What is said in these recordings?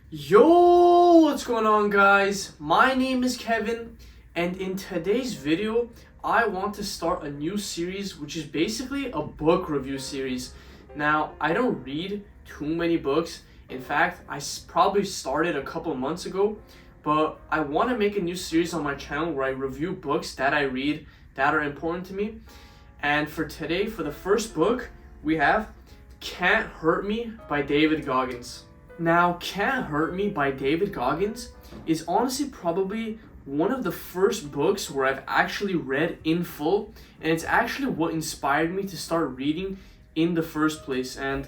Yo, what's going on, guys? My name is Kevin, and in today's video I want to start a new series, which is basically a book review series. Now, I don't read too many books. In fact, I probably started a couple months ago, but I want to make a new series on my channel where I review books that I read that are important to me. And for today, for the first book, we have Can't Hurt Me by David Goggins. Now, Can't Hurt Me by David Goggins is honestly probably one of the first books where I've actually read in full, and it's actually what inspired me to start reading in the first place. And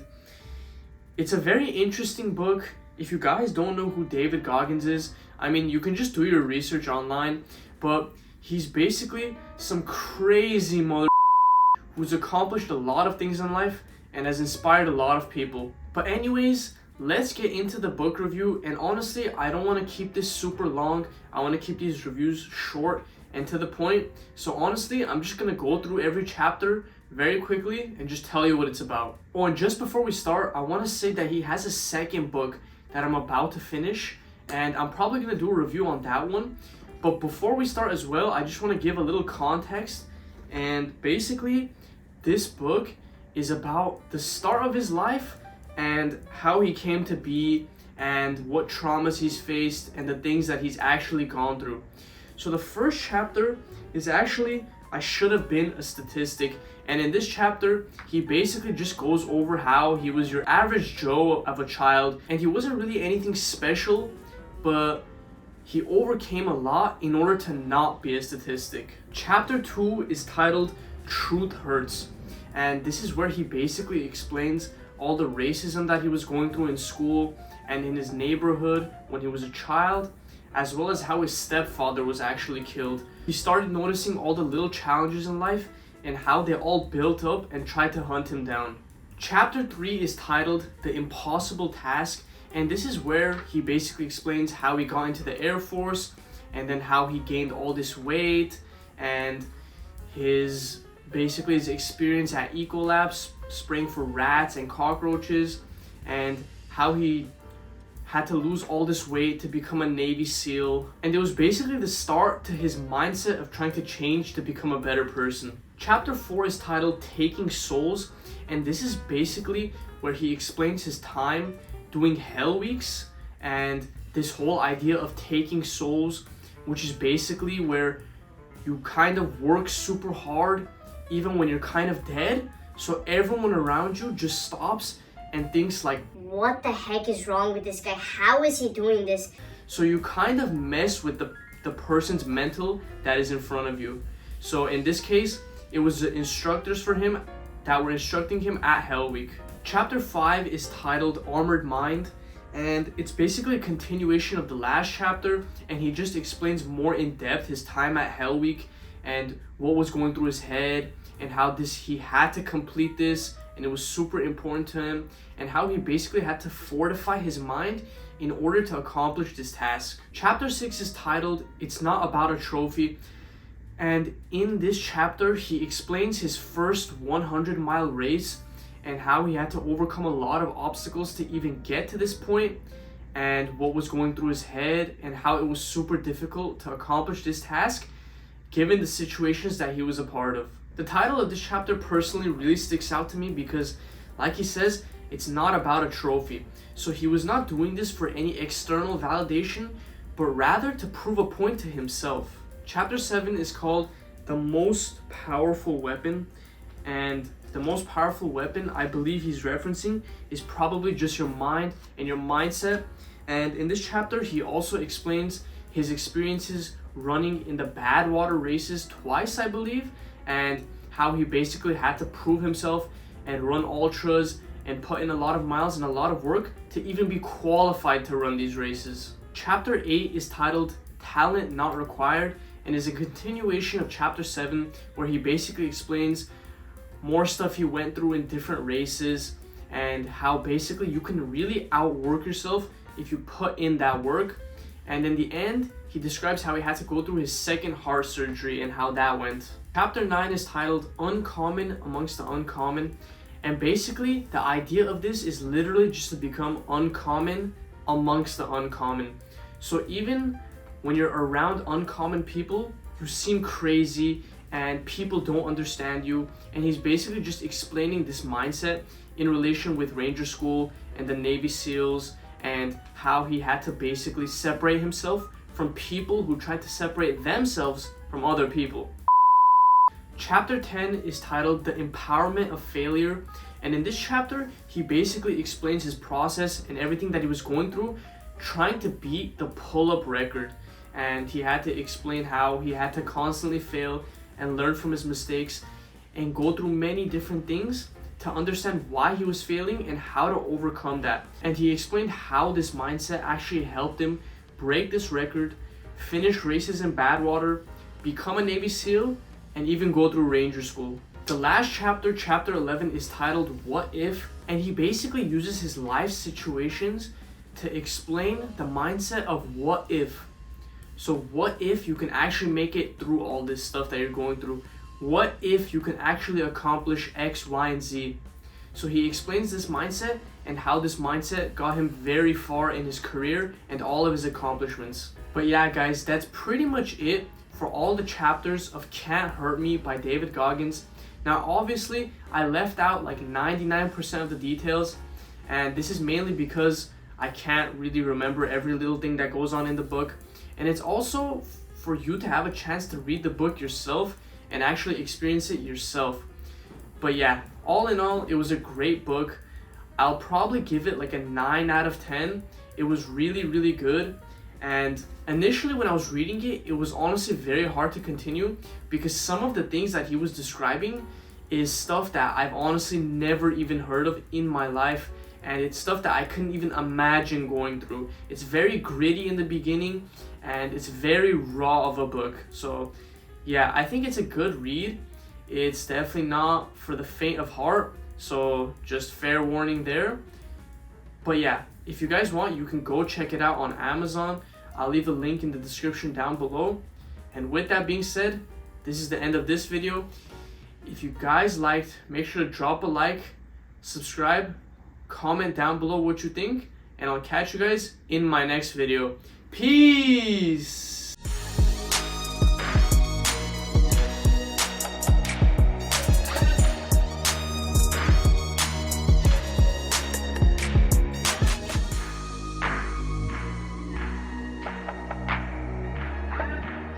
it's a very interesting book. If you guys don't know who David Goggins is, I mean, you can just do your research online, but he's basically some crazy mother who's accomplished a lot of things in life and has inspired a lot of people. But anyways, let's get into the book review. And honestly, I don't want to keep this super long. I want to keep these reviews short and to the point. So honestly, I'm just going to go through every chapter very quickly and just tell you what it's about. Oh, and just before we start, I want to say that he has a second book that I'm about to finish, and I'm probably going to do a review on that one. But before we start as well, I just want to give a little context. And basically, this book is about the start of his life and how he came to be and what traumas he's faced and the things that he's actually gone through. So the first chapter is actually I Should Have Been a Statistic, and in this chapter he basically just goes over how he was your average Joe of a child and he wasn't really anything special, but he overcame a lot in order to not be a statistic. Chapter 2 is titled Truth Hurts, and this is where he basically explains all the racism that he was going through in school and in his neighborhood when he was a child, as well as how his stepfather was actually killed. He started noticing all the little challenges in life and how they all built up and tried to hunt him down. Chapter 3 is titled The Impossible Task, and this is where he basically explains how he got into the Air Force and then how he gained all this weight and his experience at Ecolabs spraying for rats and cockroaches, and how he had to lose all this weight to become a Navy SEAL. And it was basically the start to his mindset of trying to change to become a better person. Chapter 4 is titled Taking Souls, and this is basically where he explains his time doing Hell Weeks and this whole idea of taking souls, which is basically where you kind of work super hard even when you're kind of dead, so everyone around you just stops and thinks like, what the heck is wrong with this guy? How is he doing this? So you kind of mess with the person's mental that is in front of you. So in this case, it was the instructors for him that were instructing him at Hell Week. Chapter 5 is titled Armored Mind, and it's basically a continuation of the last chapter, and he just explains more in depth his time at Hell Week and what was going through his head and how he had to complete this and it was super important to him, and how he basically had to fortify his mind in order to accomplish this task. Chapter 6 is titled It's Not About a Trophy, and in this chapter he explains his first 100-mile race and how he had to overcome a lot of obstacles to even get to this point, and what was going through his head and how it was super difficult to accomplish this task given the situations that he was a part of. The title of this chapter personally really sticks out to me because, like he says, it's not about a trophy. So he was not doing this for any external validation, but rather to prove a point to himself. Chapter 7 is called The Most Powerful Weapon, and the most powerful weapon I believe he's referencing is probably just your mind and your mindset. And in this chapter, he also explains his experiences running in the Badwater races twice, I believe, and how he basically had to prove himself and run ultras and put in a lot of miles and a lot of work to even be qualified to run these races. Chapter 8 is titled Talent Not Required, and is a continuation of chapter 7, where he basically explains more stuff he went through in different races and how basically you can really outwork yourself if you put in that work. And in the end, he describes how he had to go through his second heart surgery and how that went. Chapter 9 is titled Uncommon Amongst the Uncommon, and basically the idea of this is literally just to become uncommon amongst the uncommon. So even when you're around uncommon people, you seem crazy and people don't understand you. And he's basically just explaining this mindset in relation with Ranger School and the Navy SEALs, and how he had to basically separate himself from people who tried to separate themselves from other people. Chapter 10 is titled The Empowerment of Failure, and in this chapter he basically explains his process and everything that he was going through trying to beat the pull-up record. And he had to explain how he had to constantly fail and learn from his mistakes and go through many different things to understand why he was failing and how to overcome that. And he explained how this mindset actually helped him break this record, finish races in Badwater, become a Navy SEAL, and even go through Ranger School. The last chapter, chapter 11, is titled What If? And he basically uses his life situations to explain the mindset of what if. So what if you can actually make it through all this stuff that you're going through? What if you can actually accomplish X, Y, and Z? So he explains this mindset and how this mindset got him very far in his career and all of his accomplishments. But yeah, guys, that's pretty much it for all the chapters of Can't Hurt Me by David Goggins. Now, obviously, I left out like 99% of the details, and this is mainly because I can't really remember every little thing that goes on in the book. And it's also for you to have a chance to read the book yourself and actually experience it yourself. But yeah, all in all, it was a great book. I'll probably give it like a 9 out of 10. It was really, really good. And initially when I was reading it, it was honestly very hard to continue because some of the things that he was describing is stuff that I've honestly never even heard of in my life. And it's stuff that I couldn't even imagine going through. It's very gritty in the beginning and it's very raw of a book. So yeah, I think it's a good read. It's definitely not for the faint of heart, so just fair warning there. But yeah, if you guys want, you can go check it out on Amazon. I'll leave the link in the description down below. And with that being said, this is the end of this video. If you guys liked, make sure to drop a like, subscribe, comment down below what you think, and I'll catch you guys in my next video. Peace!